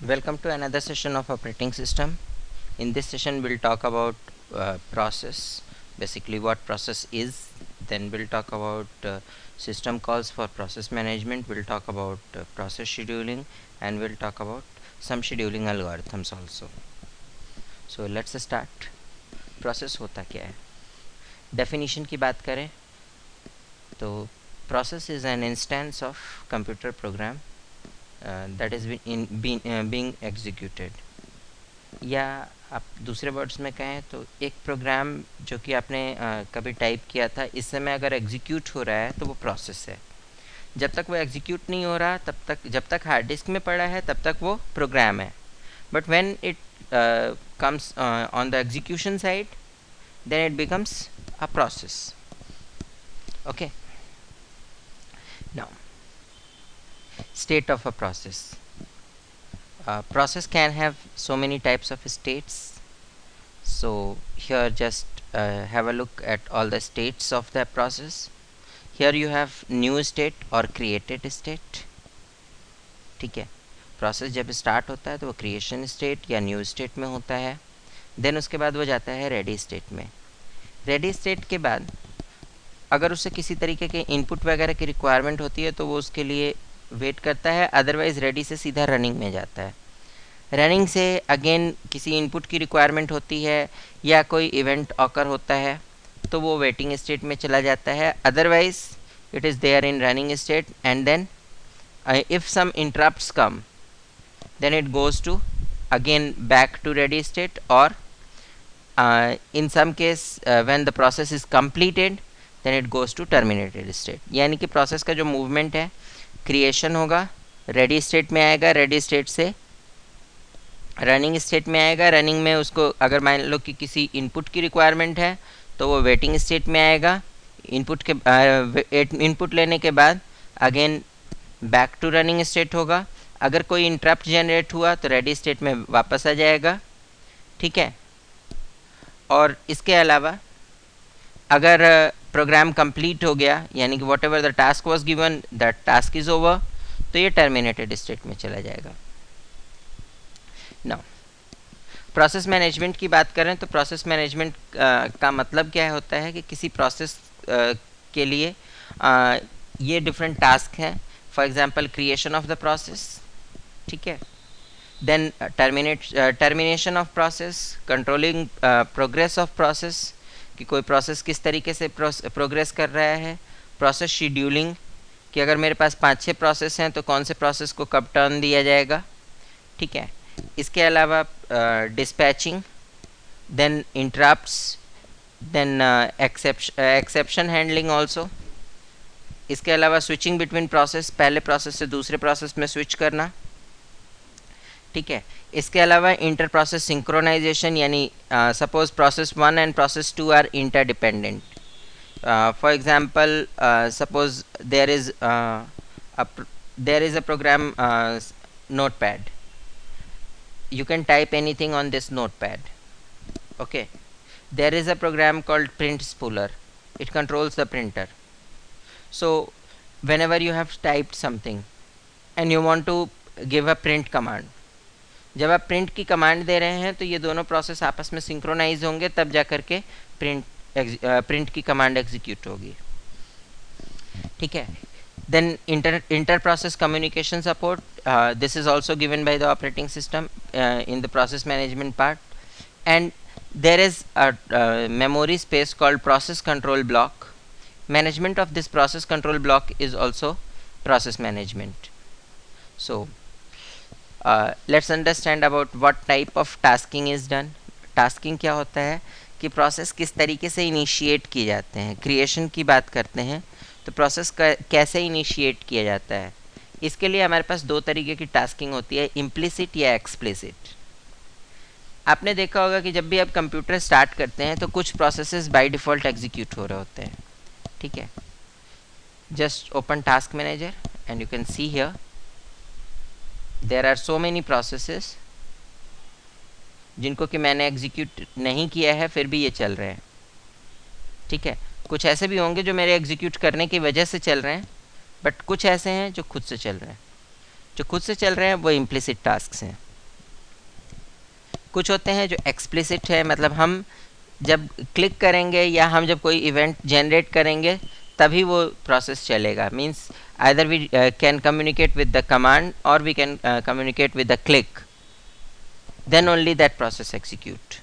Welcome to another session of operating system. In this session we'll talk about process, basically what process is. Then we'll talk about system calls for process management. We'll talk about process scheduling, and we'll talk about some scheduling algorithms also. So let's start. Process होता क्या है? Definition की बात करें तो process is an instance of computer program that is being executed, या आप दूसरे वर्ड्स में कहें तो एक प्रोग्राम जो कि आपने कभी टाइप किया था, इस समय अगर एग्जीक्यूट हो रहा है तो वो प्रोसेस है. जब तक वो एग्जीक्यूट नहीं हो रहा तब तक, जब तक हार्ड डिस्क में पड़ा है तब तक वो प्रोग्राम है. But when it comes on the execution side, then it becomes a process. Okay, now state of a process. Process can have so many types of states. So here just have a look at all the states of the process. Here you have new state or created state. ठीक है, process जब start होता है तो वो creation state या new state में होता है. देन उसके बाद वो जाता है रेडी स्टेट में. रेडी स्टेट के बाद अगर उसे किसी तरीके के इनपुट वगैरह की रिक्वायरमेंट होती है तो वो उसके लिए वेट करता है, अदरवाइज़ रेडी से सीधा रनिंग में जाता है. रनिंग से अगेन किसी इनपुट की रिक्वायरमेंट होती है या कोई इवेंट ऑकर होता है तो वो वेटिंग स्टेट में चला जाता है, otherwise it is there in running state. And then if some interrupts come, then it goes to again back to ready state, और in some case when the process is completed then it goes to terminated state. यानी कि process का जो movement है, creation होगा, ready state में आएगा, ready state से रनिंग स्टेट में आएगा, रनिंग में उसको अगर मान लो कि किसी इनपुट की रिक्वायरमेंट है तो वो वेटिंग स्टेट में आएगा. इनपुट लेने के बाद again back to running state होगा. अगर कोई इंटरप्ट जनरेट हुआ तो रेडी स्टेट में वापस आ जाएगा. ठीक है, और इसके अलावा अगर प्रोग्राम कंप्लीट हो गया, यानी कि what ever the task was given that task is over, तो ये टर्मिनेटेड स्टेट में चला जाएगा. नाउ प्रोसेस मैनेजमेंट की बात करें तो प्रोसेस मैनेजमेंट का मतलब क्या होता है कि किसी प्रोसेस के लिए ये डिफरेंट टास्क हैं. For example creation of the process, ठीक है, then termination of process, controlling progress of process कि कोई प्रोसेस किस तरीके से प्रोग्रेस कर रहा है, प्रोसेस शेड्यूलिंग कि अगर मेरे पास 5-6 प्रोसेस हैं तो कौन से प्रोसेस को कब टर्न दिया जाएगा. ठीक है, इसके अलावा dispatching, then interrupts, then exception handling also. इसके अलावा स्विचिंग बिटवीन प्रोसेस, पहले प्रोसेस से दूसरे प्रोसेस में स्विच करना. ठीक है, इसके अलावा इंटर प्रोसेस सिंक्रोनाइजेशन, यानी suppose process 1 and process 2 are interdependent. For example suppose there is a program notepad. You can type anything on this notepad. Okay, there is a program called print spooler. It controls the printer. So whenever you have typed something and you want to give a print command, जब आप print की command दे रहे हैं तो ये दोनों process आपस में सिंक्रोनाइज होंगे, तब जा कर के प्रिंट की कमांड एग्जीक्यूट होगी. ठीक है, then inter process communication support, this is also given by the operating system in the process management part. And there is a memory space called process control block. Management of this process control block is also process management. So let's understand about what type of tasking is done. Tasking क्या होता है कि process किस तरीके से initiate किए जाते हैं. क्रिएशन की बात करते हैं तो प्रोसेस कैसे इनिशिएट किया जाता है. इसके लिए हमारे पास 2 तरीके की टास्किंग होती है, इम्प्लिसिट या एक्सप्लिसिट. आपने देखा होगा कि जब भी आप कंप्यूटर स्टार्ट करते हैं तो कुछ प्रोसेसेस बाय डिफ़ॉल्ट एग्जीक्यूट हो रहे होते हैं. ठीक है, just open task manager and you can see here there are so many processes जिनको कि मैंने एग्जीक्यूट नहीं किया है फिर भी ये चल रहे हैं. ठीक है, कुछ ऐसे भी होंगे जो मेरे एग्जीक्यूट करने की वजह से चल रहे हैं, बट कुछ ऐसे हैं जो खुद से चल रहे हैं. जो खुद से चल रहे हैं वो इम्प्लिसिट टास्क हैं. कुछ होते हैं जो एक्सप्लिसिट है, मतलब हम जब क्लिक करेंगे या हम जब कोई इवेंट जनरेट करेंगे तभी वो प्रोसेस चलेगा. Means either we can communicate with the command और we can communicate with the click, then only that process execute.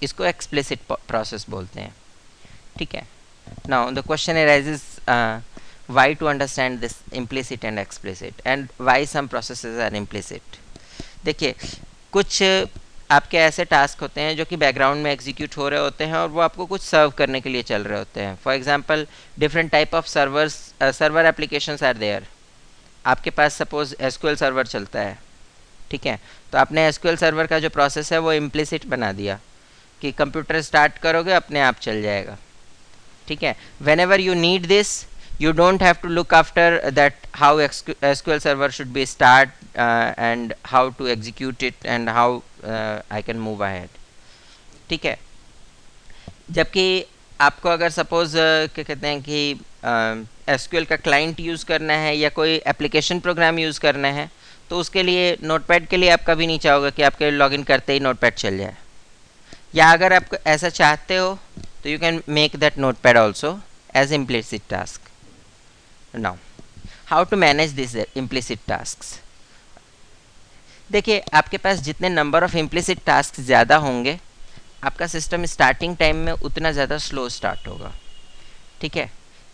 इसको एक्सप्लिसिट प्रोसेस बोलते हैं. ठीक है. Now the question arises why to understand this implicit and explicit and why some processes are implicit. देखिए, कुछ आपके ऐसे टास्क होते हैं जो कि बैकग्राउंड में एग्जीक्यूट हो रहे होते हैं और वो आपको कुछ सर्व करने के लिए चल रहे होते हैं. For example different type of server applications are there. आपके पास सपोज एसक्यूएल सर्वर चलता है. ठीक है. तो आपने एसक्यूएल सर्वर का जो प्रोसेस है वो इम्प्लिसिट बना दिया कि कंप्यूटर स्टार्ट करोगे अपने आप चल जाएगा. ठीक है. When ever you need this, you don't have to look after that how SQL server should be start and how to execute it and how I can move ahead. ठीक है. जबकि आपको अगर सपोज क्या कहते हैं कि SQL का क्लाइंट यूज़ करना है या कोई एप्लीकेशन प्रोग्राम यूज़ करना है, तो उसके लिए नोटपैड के लिए आप कभी नहीं चाहोगे कि आपके लॉगिन करते ही नोटपैड चल जाए. या अगर आप ऐसा चाहते हो तो you can make that notepad also as implicit task. Now, how to manage these implicit tasks? देखिए, आपके पास जितने नंबर ऑफ इम्प्लिसिट टास्क ज़्यादा होंगे, आपका सिस्टम स्टार्टिंग टाइम में उतना ज़्यादा स्लो स्टार्ट होगा. ठीक है.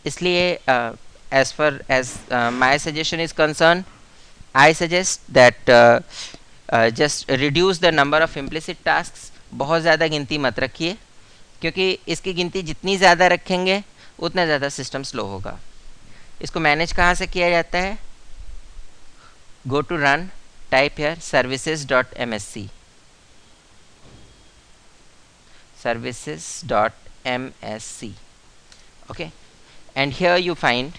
इसलिए as far as my suggestion is concern, I suggest that just reduce the number of implicit task. बहुत ज़्यादा गिनती मत रखिए, क्योंकि इसकी गिनती जितनी ज़्यादा रखेंगे उतना ज़्यादा सिस्टम स्लो होगा. इसको मैनेज कहाँ से किया जाता है? Go to run, type here services.msc, services.msc. okay, and here you find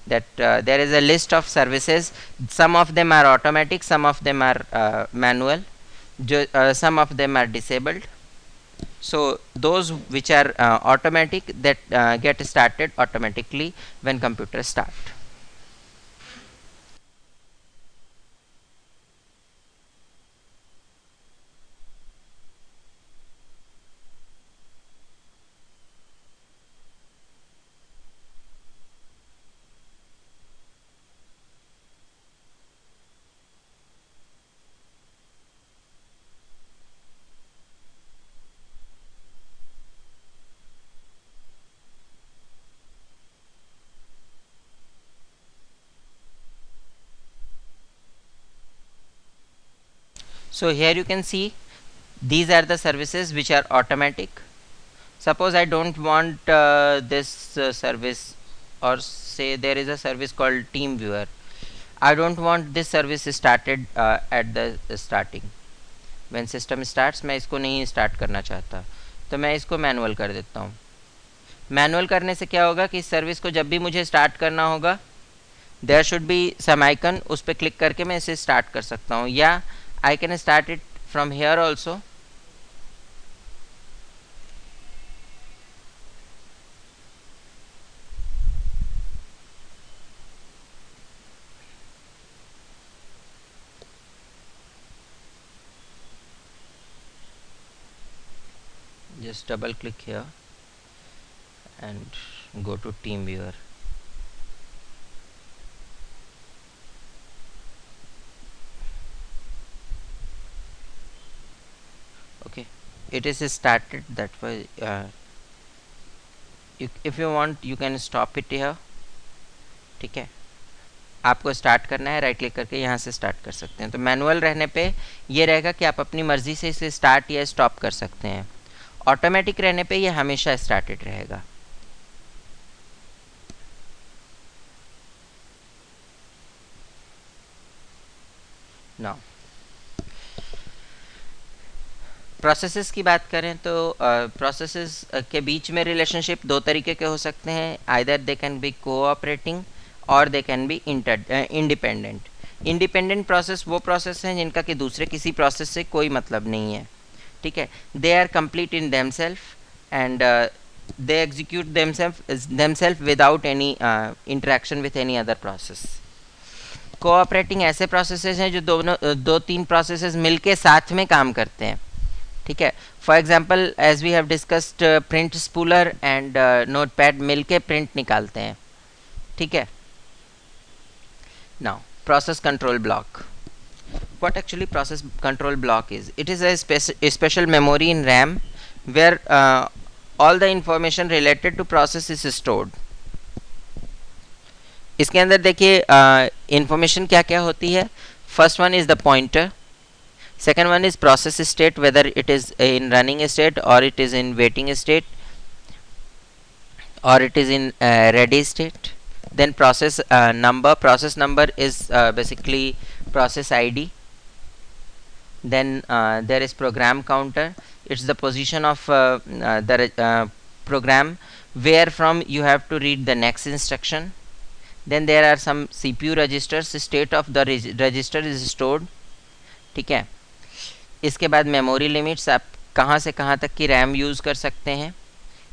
that there is a list of services. Some of them are automatic, some of them are manual, some of them are disabled. So those which are automatic, that get started automatically when computer start. So here you can see these are the services which are automatic. Suppose I don't want this service, or say there is a service called TeamViewer. I don't want this service started at the starting. When system starts, मैं इसको नहीं start करना चाहता, तो मैं इसको manual कर देता हूँ. मैनुअल करने से क्या होगा कि इस सर्विस को जब भी मुझे स्टार्ट करना होगा, there should be some icon, उस पर क्लिक करके मैं इसे स्टार्ट कर सकता हूँ. या I can start it from here also. Just double click here and go to TeamViewer. Okay, it is started. That way if you want you can stop it here. ठीक है. आपको स्टार्ट करना है, right click करके यहाँ से start कर सकते हैं. तो मैनुअल रहने पे ये रहेगा कि आप अपनी मर्ज़ी से इसे स्टार्ट या स्टॉप कर सकते हैं. ऑटोमेटिक रहने पे ये हमेशा स्टार्टेड रहेगा. नाउ प्रोसेसेस की बात करें तो प्रोसेसेस के बीच में रिलेशनशिप दो तरीके के हो सकते हैं. Either they can be cooperating और they can be independent. Independent process वो प्रोसेस हैं जिनका कि दूसरे किसी प्रोसेस से कोई मतलब नहीं है. ठीक है. They are complete in themselves and they execute themselves without any interaction with any other process. Cooperating ऐसे प्रोसेसेस हैं जो दो तीन प्रोसेसेस मिलके साथ में काम करते हैं. ठीक है. For example as we have discussed print spooler and notepad मिलके प्रिंट निकालते हैं. ठीक है. Now process control block. What actually process control block is? It is a special memory in RAM where all the information related to process is stored. इसके अंदर देखिए information क्या क्या होती है. First one is the pointer. second one is process state, whether it is in running state or it is in waiting state or it is in ready state. Then process number. Process number is basically process ID. Then there is program counter. It's the position of the program where from you have to read the next instruction. Then there are some CPU registers. State of the register is stored. ठीक है. इसके बाद memory limits, आप कहाँ से कहाँ तक की रैम यूज़ कर सकते हैं.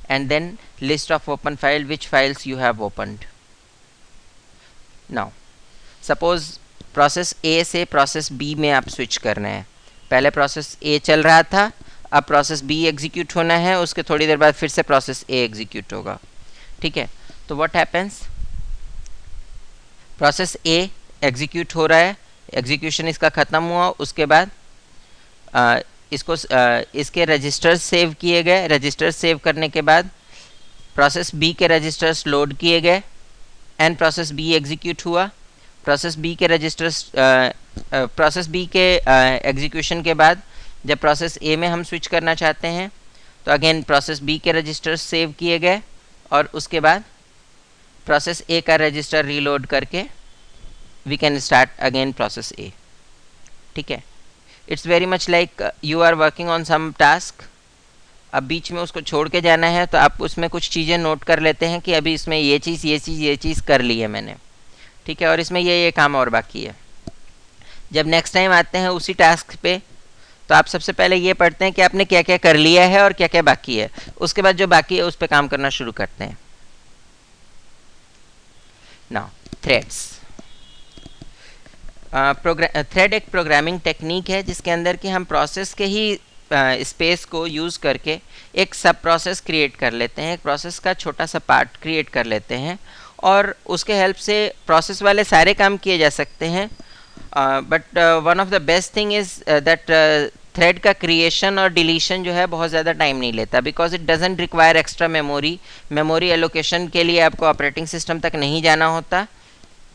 And then list of open file, which files you have opened. Now suppose process A से प्रोसेस बी में आप स्विच कर रहे हैं. पहले प्रोसेस ए चल रहा था, अब प्रोसेस बी एग्जीक्यूट होना है, उसके थोड़ी देर बाद फिर से प्रोसेस ए एग्जीक्यूट होगा. ठीक है. तो what happens, process A execute हो रहा है, एग्जीक्यूशन इसका ख़त्म हुआ, उसके बाद इसके रजिस्टर्स सेव किए गए. रजिस्टर्स सेव करने के बाद प्रोसेस बी के रजिस्टर्स लोड किए गए एंड प्रोसेस बी एग्जीक्यूट हुआ. प्रोसेस बी के रजिस्टर्स प्रोसेस बी के एग्जीक्यूशन के बाद जब प्रोसेस ए में हम स्विच करना चाहते हैं तो अगेन प्रोसेस बी के रजिस्टर्स सेव किए गए और उसके बाद प्रोसेस ए का रजिस्टर रीलोड करके we can start again process A. ठीक है. It's very much like you are working on some task. अब बीच में उसको छोड़ के जाना है तो आप उसमें कुछ चीज़ें नोट कर लेते हैं कि अभी इसमें ये चीज़ कर ली है मैंने. ठीक है. और इसमें ये काम और बाकी है. जब नेक्स्ट टाइम आते हैं उसी टास्क पे तो आप सबसे पहले ये पढ़ते हैं कि आपने क्या क्या कर लिया है और क्या क्या बाकी है. उसके बाद जो बाकी है उस पर काम करना शुरू करते हैं. Now threads. थ्रेड एक प्रोग्रामिंग टेक्निक है जिसके अंदर कि हम प्रोसेस के ही स्पेस को यूज़ करके एक सब प्रोसेस क्रिएट कर लेते हैं. एक प्रोसेस का छोटा सा पार्ट क्रिएट कर लेते हैं और उसके हेल्प से प्रोसेस वाले सारे काम किए जा सकते हैं. But one of the best thing is that thread का क्रिएशन और डिलीशन जो है बहुत ज़्यादा टाइम नहीं लेता, because it doesn't require extra memory. Memory allocation के लिए आपको ऑपरेटिंग सिस्टम तक नहीं जाना होता.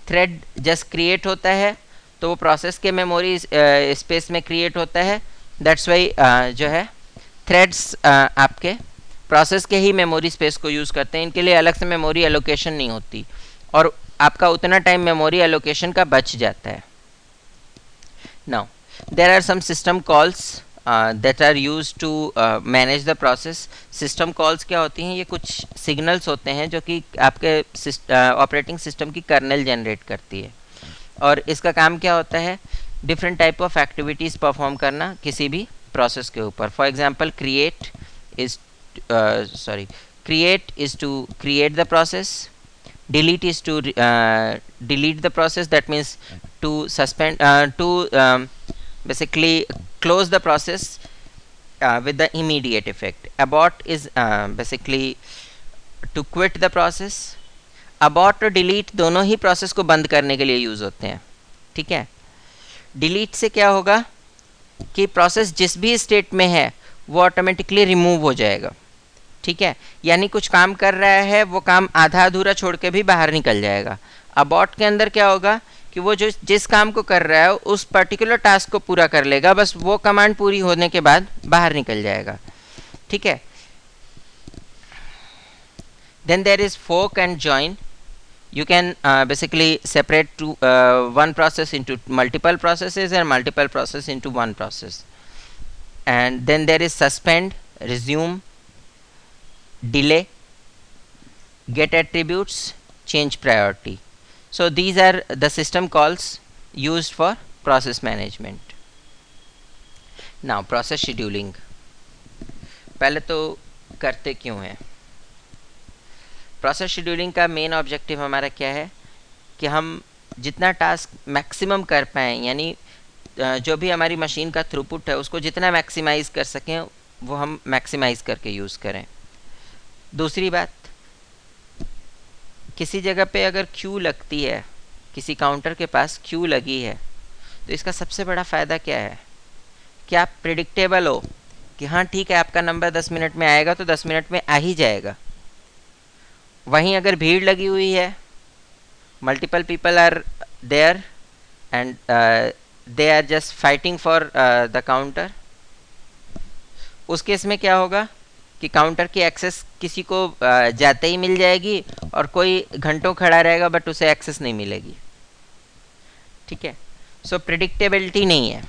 थ्रेड जस्ट क्रिएट होता है तो वो प्रोसेस के मेमोरी स्पेस में क्रिएट होता है. दैट्स वाई जो है थ्रेड्स आपके प्रोसेस के ही मेमोरी स्पेस को यूज़ करते हैं. इनके लिए अलग से मेमोरी एलोकेशन नहीं होती और आपका उतना टाइम मेमोरी एलोकेशन का बच जाता है. Now there are some system calls that are used to manage the process. System calls क्या होती हैं? ये कुछ सिग्नल्स होते हैं जो कि आपके ऑपरेटिंग सिस्टम की कर्नेल जनरेट करती है और इसका काम क्या होता है? Different type of activities perform करना किसी भी प्रोसेस के ऊपर. For example create is to create the process. delete is to delete the process. That means to suspend to basically close the process with the immediate effect. Abort is basically to quit the process. abort और delete दोनों ही process को बंद करने के लिए use होते हैं. ठीक है. delete से क्या होगा कि प्रोसेस जिस भी स्टेट में है वो ऑटोमेटिकली रिमूव हो जाएगा. ठीक है. यानी कुछ काम कर रहा है वो काम आधा अधूरा छोड़ के भी बाहर निकल जाएगा. अबॉट के अंदर क्या होगा कि वो जो जिस काम को कर रहा है उस पर्टिकुलर टास्क को पूरा कर लेगा, बस वो कमांड पूरी होने के बाद बाहर निकल जाएगा. ठीक है. Then there is fork and join. You can basically separate one process into multiple processes and multiple process into one process. And then there is suspend, resume, delay, get attributes, change priority. So these are the system calls used for process management. Now process scheduling. पहले तो करते क्यों हैं? Process scheduling का main objective हमारा क्या है कि हम जितना टास्क मैक्सिमम कर पाएँ, यानी जो भी हमारी मशीन का थ्रूपुट है उसको जितना मैक्सिमाइज़ कर सकें वो हम मैक्सिमाइज़ करके यूज़ करें। दूसरी बात, किसी जगह पे अगर क्यू लगती है, किसी काउंटर के पास क्यू लगी है, तो इसका सबसे बड़ा फ़ायदा क्या है कि आप प्रिडिक्टेबल हो कि हाँ ठीक है आपका नंबर 10 मिनट में आएगा तो 10 मिनट में आ ही जाएगा। वहीं अगर भीड़ लगी हुई है, multiple people are there and they are just fighting for the counter, उस केस में क्या होगा कि काउंटर की एक्सेस किसी को जाते ही मिल जाएगी और कोई घंटों खड़ा रहेगा बट उसे एक्सेस नहीं मिलेगी। ठीक है, सो प्रिडिक्टेबिलिटी नहीं है।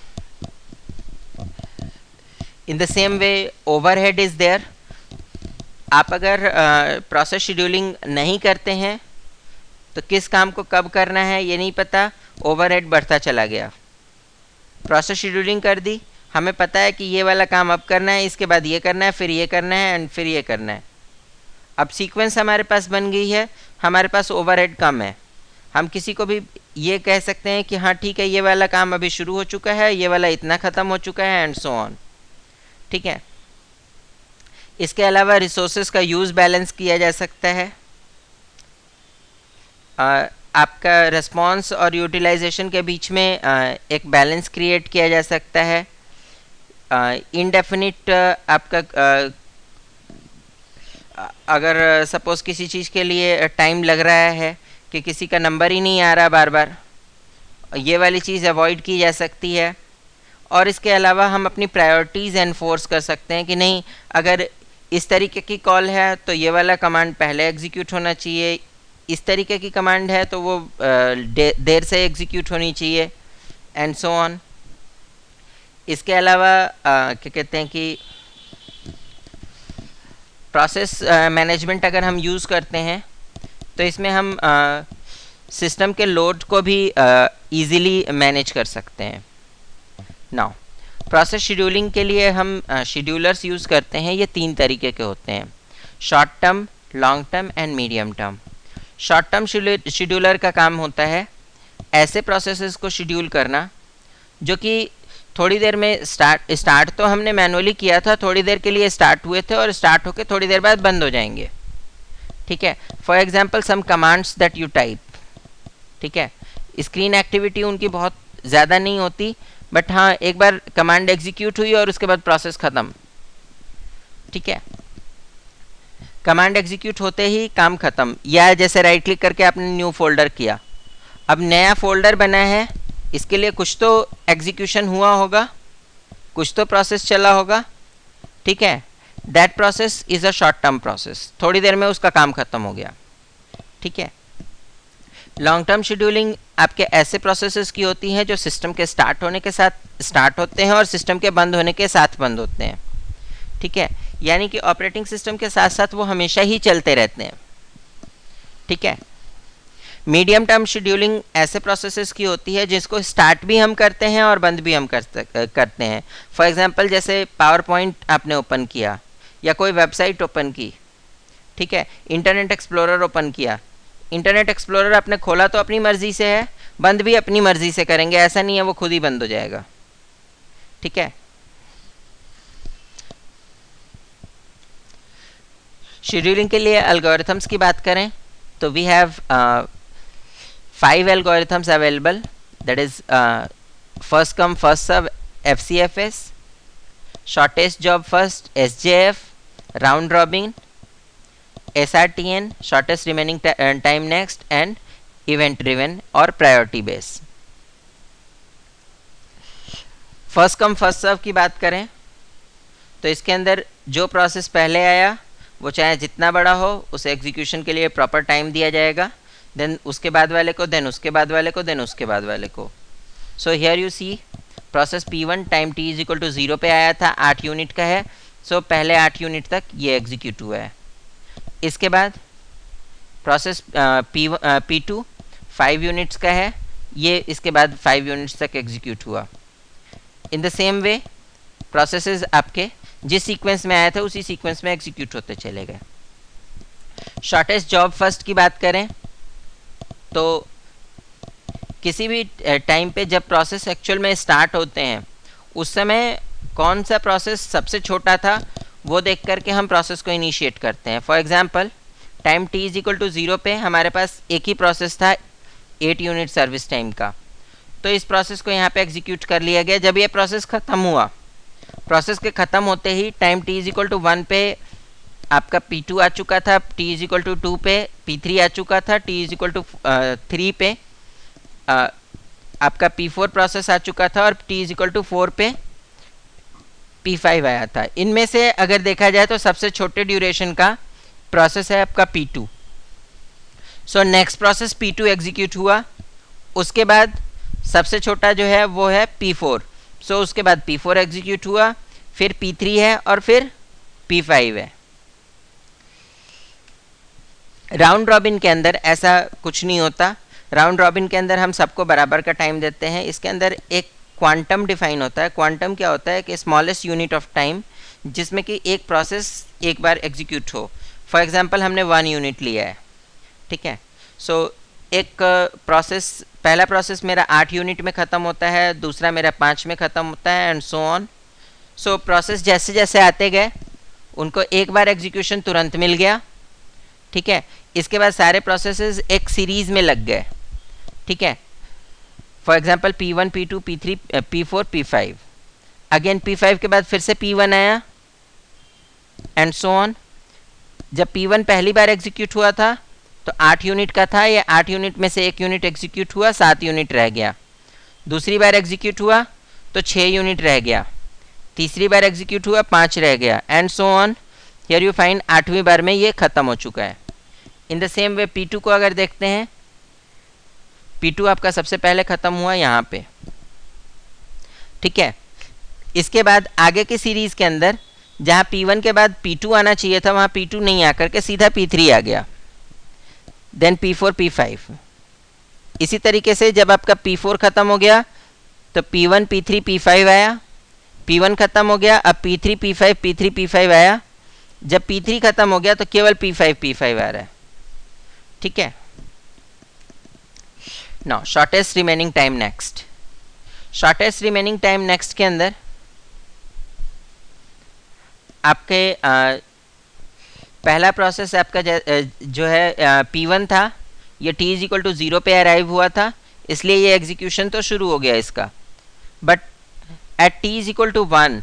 In the same way overhead is there. आप अगर प्रोसेस शेड्यूलिंग नहीं करते हैं तो किस काम को कब करना है ये नहीं पता, ओवरहेड बढ़ता चला गया। प्रोसेस शेड्यूलिंग कर दी, हमें पता है कि ये वाला काम अब करना है, इसके बाद ये करना है, फिर ये करना है एंड फिर ये करना है। अब सीक्वेंस हमारे पास बन गई है, हमारे पास ओवरहेड कम है। हम किसी को भी ये कह सकते हैं कि हाँ ठीक है ये वाला काम अभी शुरू हो चुका है, ये वाला इतना ख़त्म हो चुका है एंड सो ऑन। ठीक है, इसके अलावा रिसोर्सेज का यूज़ बैलेंस किया जा सकता है। आपका रिस्पॉन्स और यूटिलाइजेशन के बीच में एक बैलेंस क्रिएट किया जा सकता है। इनडेफिनिट आपका अगर सपोज किसी चीज़ के लिए टाइम लग रहा है कि किसी का नंबर ही नहीं आ रहा बार बार, ये वाली चीज़ अवॉइड की जा सकती है। और इसके अलावा हम अपनी प्रायोरिटीज़ एनफोर्स कर सकते हैं कि नहीं, अगर इस तरीके की कॉल है तो ये वाला कमांड पहले एग्जीक्यूट होना चाहिए, इस तरीके की कमांड है तो वो देर से एग्जीक्यूट होनी चाहिए एंड सो ऑन। इसके अलावा क्या कहते हैं कि प्रोसेस मैनेजमेंट अगर हम यूज़ करते हैं तो इसमें हम सिस्टम के लोड को भी इजीली मैनेज कर सकते हैं। नाउ प्रोसेस शेड्यूलिंग के लिए हम शेड्यूलर्स यूज़ करते हैं। ये 3 तरीके के होते हैं, short term, long term and medium term. Short term scheduler का काम होता है ऐसे प्रोसेसेस को शेड्यूल करना जो कि थोड़ी देर में स्टार्ट तो हमने मैनुअली किया था, थोड़ी देर के लिए स्टार्ट हुए थे और स्टार्ट होके थोड़ी देर बाद बंद हो जाएंगे। ठीक है, for example some commands that you type. ठीक है, स्क्रीन एक्टिविटी उनकी बहुत ज़्यादा नहीं होती, बट हाँ एक बार कमांड एग्जीक्यूट हुई और उसके बाद प्रोसेस ख़त्म। ठीक है, कमांड एग्जीक्यूट होते ही काम ख़त्म। या जैसे राइट क्लिक करके आपने न्यू फोल्डर किया, अब नया फोल्डर बना है, इसके लिए कुछ तो एग्जीक्यूशन हुआ होगा, कुछ तो प्रोसेस चला होगा। ठीक है, that process is a short term process, थोड़ी देर में उसका काम ख़त्म हो गया। ठीक है, लॉन्ग टर्म शेड्यूलिंग आपके ऐसे प्रोसेसेस की होती हैं जो सिस्टम के स्टार्ट होने के साथ स्टार्ट होते हैं और सिस्टम के बंद होने के साथ बंद होते हैं। ठीक है, यानी कि ऑपरेटिंग सिस्टम के साथ साथ वो हमेशा ही चलते रहते हैं। ठीक है, मीडियम टर्म शेड्यूलिंग ऐसे प्रोसेसेस की होती है जिसको स्टार्ट भी हम करते हैं और बंद भी हम करते हैं। फॉर एग्जांपल जैसे पावर पॉइंट आपने ओपन किया या कोई वेबसाइट ओपन की। ठीक है, इंटरनेट एक्सप्लोरर ओपन किया, इंटरनेट एक्सप्लोरर आपने खोला तो अपनी मर्ज़ी से है, बंद भी अपनी मर्ज़ी से करेंगे, ऐसा नहीं है वो खुद ही बंद हो जाएगा। ठीक है, शेड्यूलिंग के लिए एल्गोरिथम्स की बात करें तो we have 5 algorithms available, that is first come first serve FCFS, shortest job first SJF, round robin SRTN, shortest remaining time next and event driven or priority base। First come first serve की बात करें तो इसके अंदर जो process पहले आया वो चाहे जितना बड़ा हो उसे एग्जीक्यूशन के लिए प्रॉपर टाइम दिया जाएगा, देन उसके बाद वाले को, देन उसके बाद वाले को, देन उसके बाद वाले को। So here you see process P1 time t is equal to 0 पे आया था, 8 यूनिट का है, सो पहले 8 यूनिट तक ये एग्जीक्यूट हुआ है। इसके बाद प्रोसेस P2 5 यूनिट्स का है, ये इसके बाद 5 यूनिट्स तक एग्जीक्यूट हुआ। इन द सेम वे प्रोसेसेस आपके जिस सीक्वेंस में आया था उसी सीक्वेंस में एग्जीक्यूट होते चले गए। शॉर्टेस्ट जॉब फर्स्ट की बात करें तो किसी भी टाइम पे जब प्रोसेस एक्चुअल में स्टार्ट होते हैं उस समय कौन सा प्रोसेस सबसे छोटा था वो देख करके हम प्रोसेस को इनिशिएट करते हैं। For example time t is equal to 0 पे हमारे पास एक ही प्रोसेस था 8 यूनिट सर्विस टाइम का, तो इस प्रोसेस को यहाँ पे एग्जीक्यूट कर लिया गया। जब ये प्रोसेस ख़त्म हुआ, प्रोसेस के ख़त्म होते ही time t is equal to 1 पे आपका P2 आ चुका था, t इज इक्वल टू 2 पे P3 आ चुका था, t इज इक्वल टू 3 पे आपका P4 प्रोसेस आ चुका था और t इज इक्वल टू 4 पे P5 आया था। इनमें से अगर देखा जाए तो सबसे छोटे ड्यूरेशन का प्रोसेस है आपका P2। So next process P2 execute हुआ, उसके बाद सबसे छोटा जो है वो है P4। सो उसके बाद P4 एग्जीक्यूट हुआ, फिर P3 है और फिर P5 है। राउंड रॉबिन के अंदर ऐसा कुछ नहीं होता। राउंड रॉबिन के अंदर हम सबको बराबर का टाइम देते हैं। इसके अंदर एक क्वांटम डिफाइन होता है। क्वांटम क्या होता है कि स्मॉलेस्ट यूनिट ऑफ टाइम जिसमें कि एक प्रोसेस एक बार एग्जीक्यूट हो। फॉर एग्जांपल हमने 1 यूनिट लिया है, ठीक है। सो एक प्रोसेस, पहला प्रोसेस मेरा 8 यूनिट में ख़त्म होता है, दूसरा मेरा 5 में ख़त्म होता है and so on. So process जैसे जैसे आते गए उनको एक बार एग्जीक्यूशन तुरंत मिल गया, ठीक है। इसके बाद सारे प्रोसेसेस एक सीरीज़ में लग गए, ठीक है। For example P1 P2 P3 P4 P5, again P5 के बाद फिर से P1 आया एंड सो ऑन। जब P1 पहली बार एग्जीक्यूट हुआ था तो 8 यूनिट का था, ये 8 यूनिट में से 1 यूनिट एग्जीक्यूट हुआ, 7 यूनिट रह गया। दूसरी बार एग्जीक्यूट हुआ तो 6 यूनिट रह गया। तीसरी बार एग्जीक्यूट हुआ 5 रह गया and so on. Here you find 8वीं बार में ये ख़त्म हो चुका है। In the same way P2 को अगर देखते हैं, P2 आपका सबसे पहले ख़त्म हुआ यहाँ पे, ठीक है। इसके बाद आगे की सीरीज़ के अंदर जहाँ P1 के बाद P2 आना चाहिए था वहाँ P2 नहीं आकर के सीधा P3 आ गया, देन P4 P5। इसी तरीके से जब आपका P4 ख़त्म हो गया तो P1 P3 P5 आया, P1 ख़त्म हो गया, अब P3 P5 P3 P5 आया। जब P3 ख़त्म हो गया तो केवल P5 P5 आ रहा है, ठीक है। Now shortest remaining time next. Shortest remaining time next के अंदर आपके पहला प्रोसेस आपका जो है P1 था, ये t इज इक्वल टू 0 पे अराइव हुआ था, इसलिए ये एग्जीक्यूशन तो शुरू हो गया इसका। But at t is equal to 1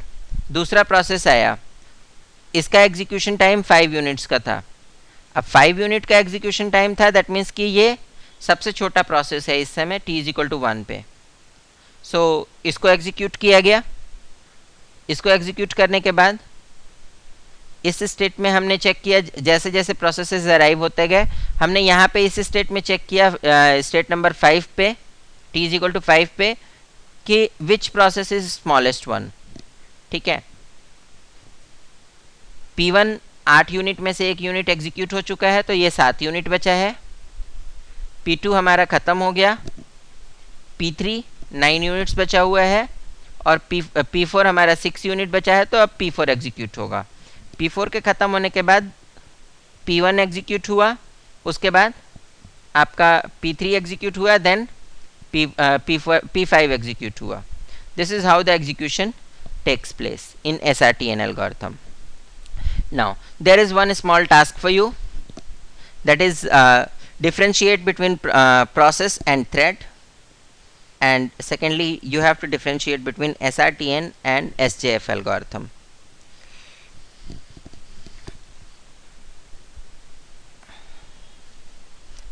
दूसरा प्रोसेस आया, इसका एग्जीक्यूशन टाइम 5 यूनिट्स का था। अब 5 यूनिट का एग्जीक्यूशन टाइम था, दैट मीन्स कि ये सबसे छोटा प्रोसेस है इस समय t इज इक्वल टू 1 पे। सो इसको एग्जीक्यूट किया गया। इसको एग्जीक्यूट करने के बाद इस स्टेट में हमने चेक किया, जैसे जैसे प्रोसेसेस अराइव होते गए हमने यहाँ पे इस स्टेट में चेक किया, स्टेट नंबर 5 पे t इज इक्वल टू 5 पे कि which process is smallest one, ठीक है। P1 8 यूनिट में से 1 यूनिट एग्जीक्यूट हो चुका है तो ये 7 यूनिट बचा है। P2 हमारा ख़त्म हो गया, P3 9 यूनिट्स बचा हुआ है और P4 हमारा 6 यूनिट बचा है, तो अब P4 एग्जीक्यूट होगा। P4 के ख़त्म होने के बाद P1 एग्जीक्यूट हुआ, उसके बाद आपका P3 एग्जीक्यूट हुआ, देन P5 एग्जीक्यूट हुआ। This is how the execution takes place in SRTN algorithm. Now there is one small task for you, that is differentiate between process and thread, and secondly you have to differentiate between SRTN and SJF algorithm.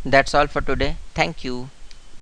That's all for today. Thank you.